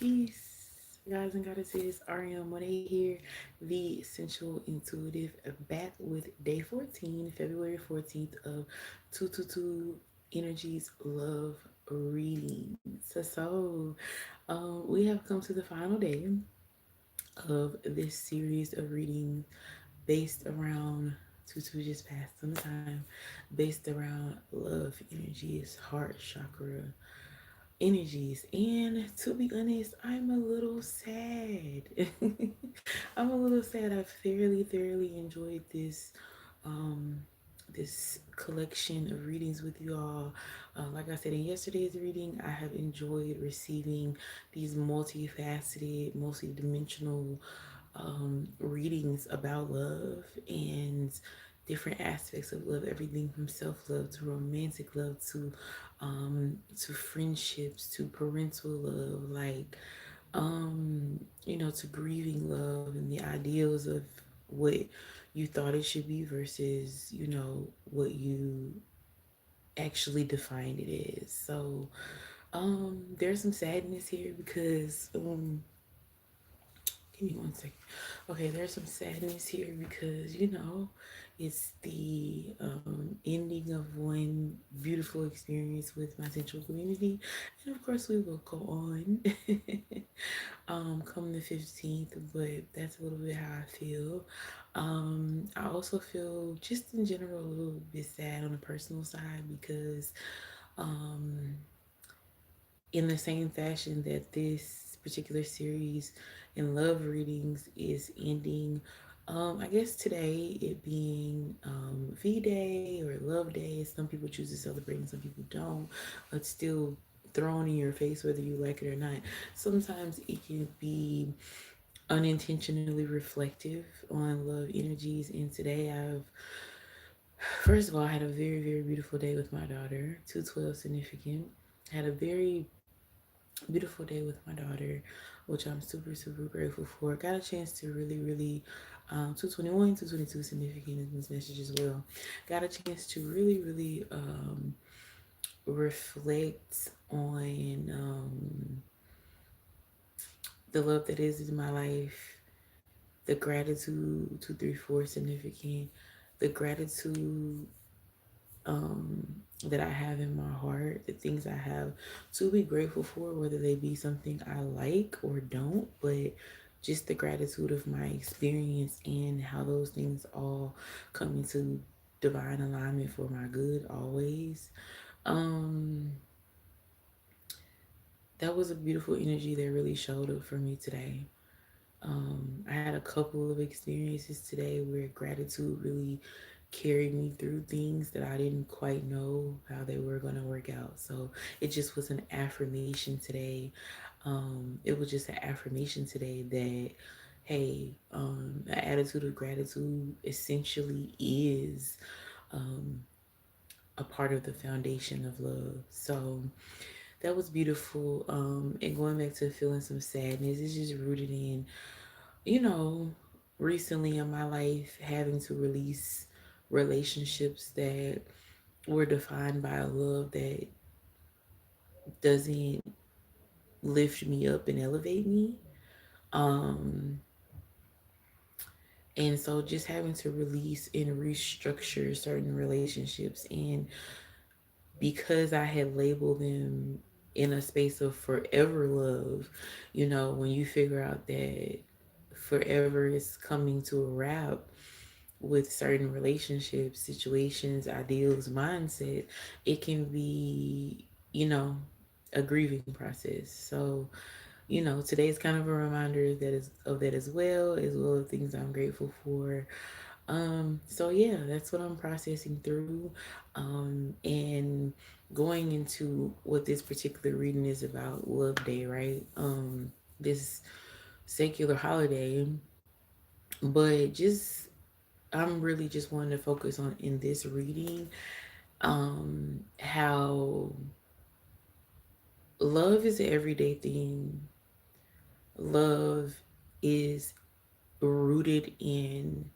Peace, guys and goddesses. RM1A here, the Essential Intuitive, back with day 14, February 14th of 222 Energies Love Readings. We have come to the final day of this series of readings based around Tutu just passed on the time, based around love energies, heart chakra, energies. And to be honest, I'm a little sad. I'm a little sad. I've thoroughly enjoyed um this collection of readings with you all. Like I said in yesterday's reading, I have enjoyed receiving these multifaceted, multi-dimensional readings about love and different aspects of love, everything from self-love to romantic love to friendships to parental love, like to grieving love and the ideals of what you thought it should be versus what you actually defined it as. So there's some sadness here because give me one second. Okay, there's some sadness here because it's the ending of one beautiful experience with my central community, and of course we will go on come the 15th, but that's a little bit how I feel. I also feel just in general a little bit sad on the personal side because um in the same fashion that this particular series in love readings is ending, I guess today it being V Day or Love Day, some people choose to celebrate and some people don't, but still thrown in your face whether you like it or not. Sometimes it can be unintentionally reflective on love energies, and today I've first of all, I had a very beautiful day with my daughter, 212 significant. Had a very beautiful day with my daughter, which I'm super grateful for. Got a chance to really 221, 222 significant in this message as well. Got a chance to really reflect on the love that is in my life, the gratitude 234 significant, the gratitude that I have in my heart, the things I have to be grateful for, whether they be something I like or don't, but just the gratitude of my experience and how those things all come into divine alignment for my good always. Um, that was a beautiful energy that really showed up for me today. I had a couple of experiences today where gratitude really carried me through things that I didn't quite know how they were going to work out. So it just was an affirmation today. It was just an affirmation today that, hey, an attitude of gratitude essentially is um, a part of the foundation of love. So that was beautiful. And going back to feeling some sadness, it's just rooted in you know, recently in my life, having to release relationships that were defined by a love that doesn't lift me up and elevate me. Um, and so just having to release and restructure certain relationships. And because I had labeled them in a space of forever love, when you figure out that forever is coming to a wrap, with certain relationships, situations, ideals, mindset, it can be, a grieving process. So, today's kind of a reminder that is of that as well as things I'm grateful for. So yeah, that's what I'm processing through. And going into what this particular reading is about, Love Day, right? This secular holiday, but just I'm really just wanting to focus on in this reading how love is an everyday thing. Love is rooted in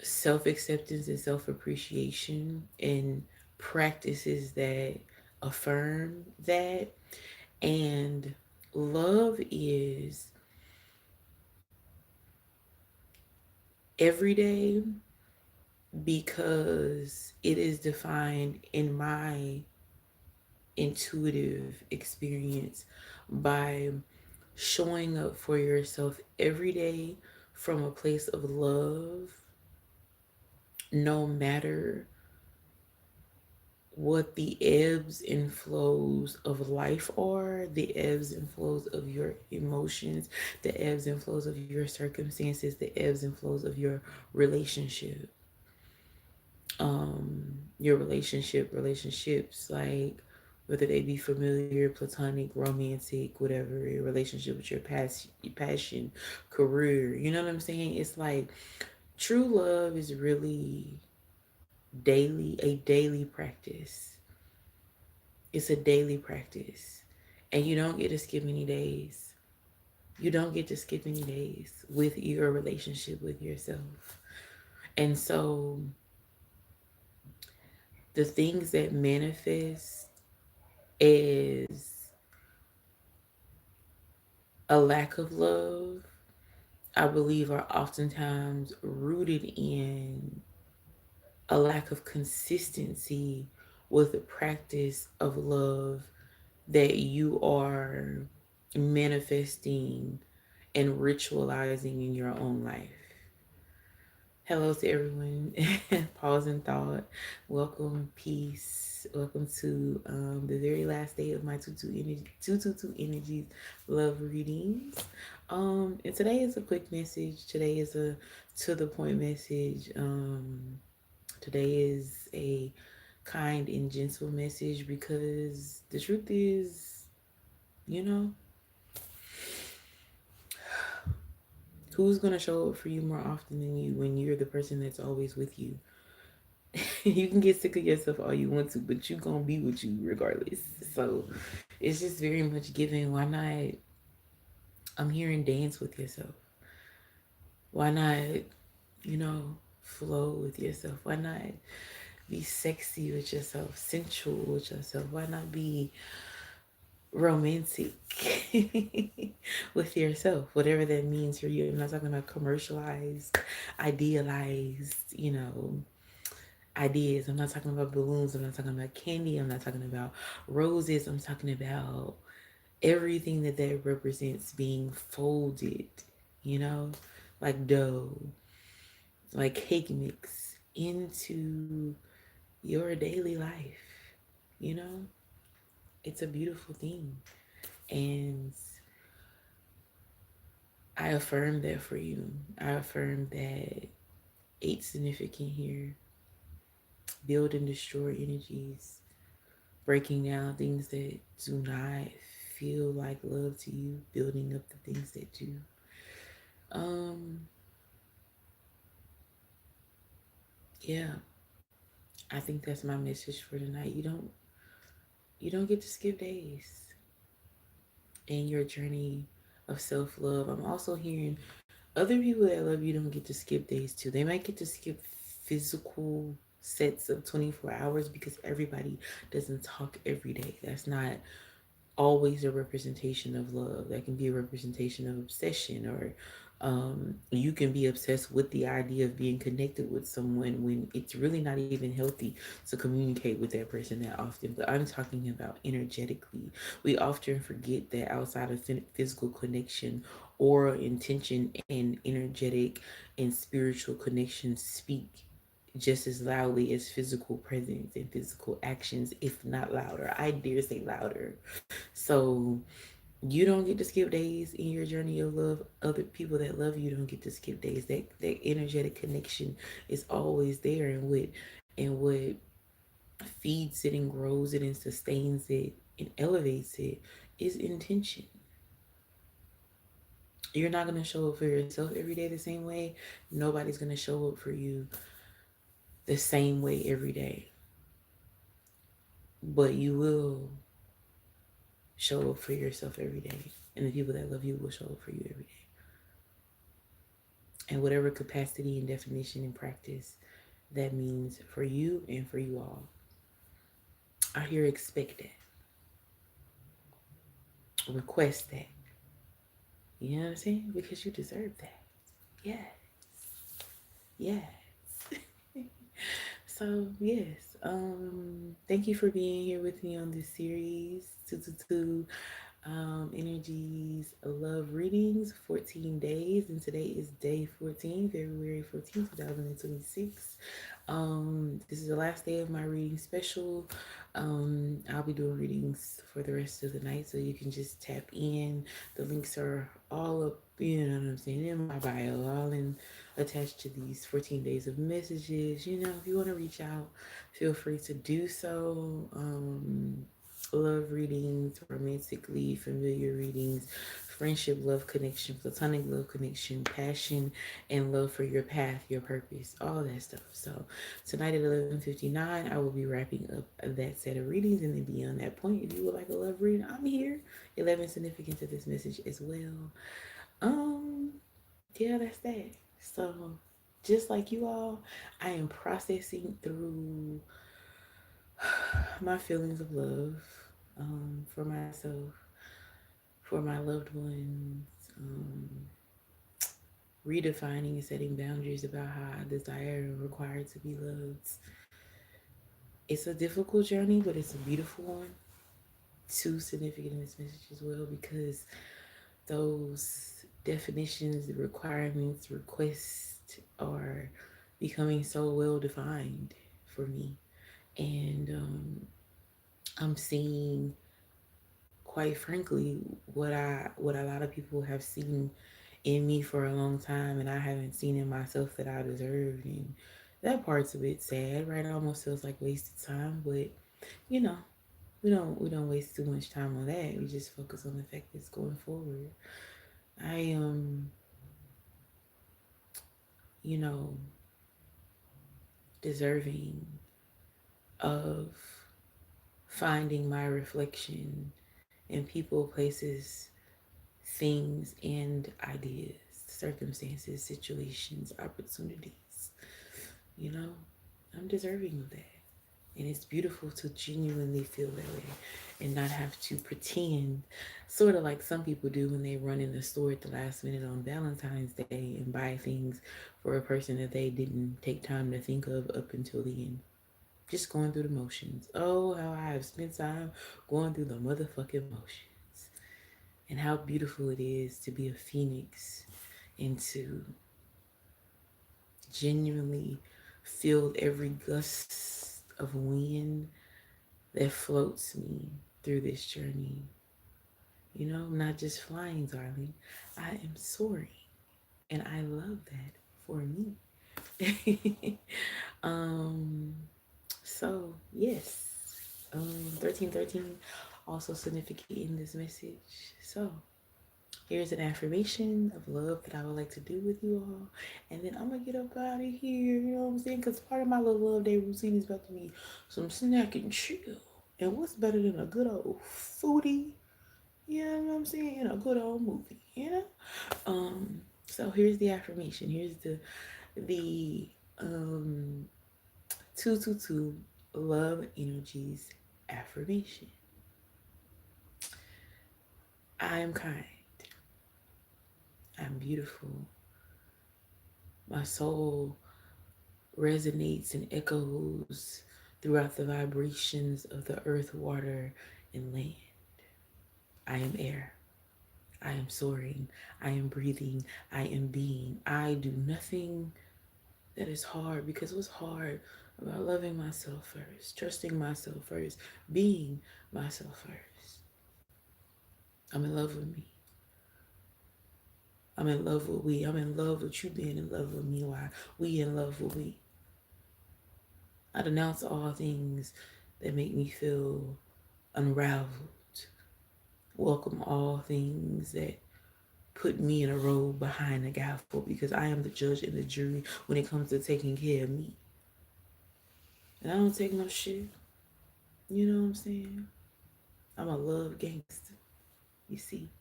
self acceptance and self appreciation and practices that affirm that. And Love is every day because it is defined in my intuitive experience by showing up for yourself every day from a place of love, no matter what the ebbs and flows of life are, the ebbs and flows of your emotions, the ebbs and flows of your circumstances, the ebbs and flows of relationship, your relationships, like whether they be familiar, platonic, romantic, whatever, your relationship with your past, passion, career. You know what I'm saying? It's like true love is really a daily practice. It's a daily practice. And you don't get to skip any days. You don't get to skip any days with your relationship with yourself. And so the things that manifest as a lack of love, I believe, are oftentimes rooted in a lack of consistency with the practice of love that you are manifesting and ritualizing in your own life. Hello to everyone. Pause and thought. Welcome, peace. Welcome to the very last day of my 222 energies love readings. And today is a quick message. Today is a to the point message. Today is a kind and gentle message because the truth is, you know, who's gonna show up for you more often than you when you're the person that's always with you? You can get sick of yourself all you want to, but you gonna be with you regardless. So it's just very much given. Why not? I'm hearing dance with yourself. Why not, flow with yourself? Why not be sexy with yourself, sensual with yourself? Why not be romantic with yourself? Whatever that means for you. I'm not talking about commercialized, idealized, ideas. I'm not talking about balloons. I'm not talking about candy. I'm not talking about roses. I'm talking about everything that represents being folded, you know, like dough, like cake mix into your daily life. You know, it's a beautiful thing. And I affirm that for you. I affirm that eight significant here, build and destroy energies, breaking down things that do not feel like love to you, building up the things that do. Um, yeah, I think that's my message for tonight. You don't get to skip days in your journey of self-love. I'm also hearing other people that love you don't get to skip days too. They might get to skip physical sets of 24 hours because everybody doesn't talk every day. That's not always a representation of love. That can be a representation of obsession, or you can be obsessed with the idea of being connected with someone when it's really not even healthy to communicate with that person that often. But I'm talking about energetically. We often forget that outside of physical connection, oral intention and energetic and spiritual connections speak just as loudly as physical presence and physical actions, if not louder. I dare say louder. So you don't get to skip days in your journey of love. Other people that love you don't get to skip days. That energetic connection is always there, and what feeds it and grows it and sustains it and elevates it is intention. You're not gonna show up for yourself every day the same way. Nobody's gonna show up for you the same way every day. But you will show up for yourself every day. And the people that love you will show up for you every day. And whatever capacity and definition and practice that means for you and for you all. I hear expect that. request that. You know what I'm saying? Because you deserve that. Yes. Yes. So yes, thank you for being here with me on this series, 222 energies love readings, 14 days, and today is day 14, February 14th, 2026. This is the last day of my reading special. I'll be doing readings for the rest of the night, so you can just tap in. The links are all up, you know what I'm saying, in my bio, all in attached to these 14 days of messages. You know, if you want to reach out, feel free to do so. Love readings, romantically familiar readings, friendship, love connection, platonic love connection, passion, and love for your path, your purpose, all that stuff. So tonight at 11:59, I will be wrapping up that set of readings, and then beyond that point, if you would like a love reading, I'm here. 11 significance of this message as well. Um, yeah, that's that. So just like you all, I am processing through my feelings of love, for myself, for my loved ones, redefining and setting boundaries about how I desire and require to be loved. It's a difficult journey, but it's a beautiful one. Too significant in this message as well because those definitions, the requirements, requests are becoming so well defined for me. And I'm seeing, quite frankly, what a lot of people have seen in me for a long time and I haven't seen in myself that I deserved. And that part's a bit sad, right? It almost feels like wasted time, but you know, we don't waste too much time on that. We just focus on the fact that's going forward. I am, you know, deserving of finding my reflection in people, places, things, and ideas, circumstances, situations, opportunities. You know, I'm deserving of that. And it's beautiful to genuinely feel that way and not have to pretend, sort of like some people do when they run in the store at the last minute on Valentine's Day and buy things for a person that they didn't take time to think of up until the end. Just going through the motions. Oh, how I have spent time going through the motherfucking motions. And how beautiful it is to be a phoenix and to genuinely feel every gust of wind that floats me through this journey. You know, I'm not just flying, darling. I am soaring. And I love that for me. um, so yes. 1313 also significant in this message. So here's an affirmation of love that I would like to do with you all. And then I'm going to get up out of here. You know what I'm saying? Because part of my little love day routine is about to be some snack and chill. And what's better than a good old foodie? You know what I'm saying? And a good old movie, you know? So here's the affirmation. Here's the 222 love energies affirmation. I am kind. I'm beautiful. My soul resonates and echoes throughout the vibrations of the earth, water, and land. I am air. I am soaring. I am breathing. I am being. I do nothing that is hard because what's hard about loving myself first, trusting myself first, being myself first? I'm in love with me. I'm in love with we. I'm in love with you being in love with me. Why? We in love with we. I denounce all things that make me feel unraveled. Welcome all things that put me in a row behind the gavel because I am the judge and the jury when it comes to taking care of me. And I don't take no shit. You know what I'm saying? I'm a love gangster, you see.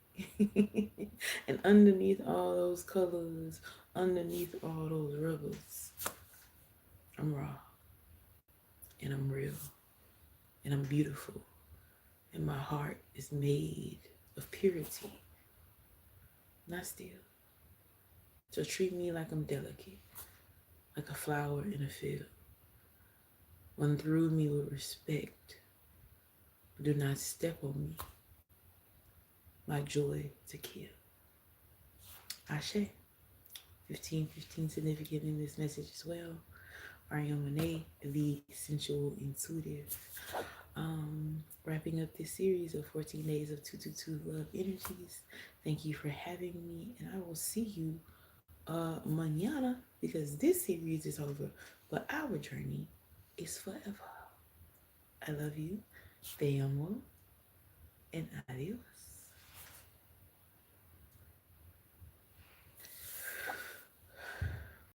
And underneath all those colors, underneath all those rubbers, I'm raw and I'm real and I'm beautiful and my heart is made of purity, not still. So treat me like I'm delicate, like a flower in a field. Run through me with respect, but do not step on me like joy to kill. Ashe. 1515 significant in this message as well. Ariana Monet, the sensual intuitive. Wrapping up this series of 14 days of 222 love energies. Thank you for having me, and I will see you mañana because this series is over, but our journey is forever. I love you. Te amo, and adios.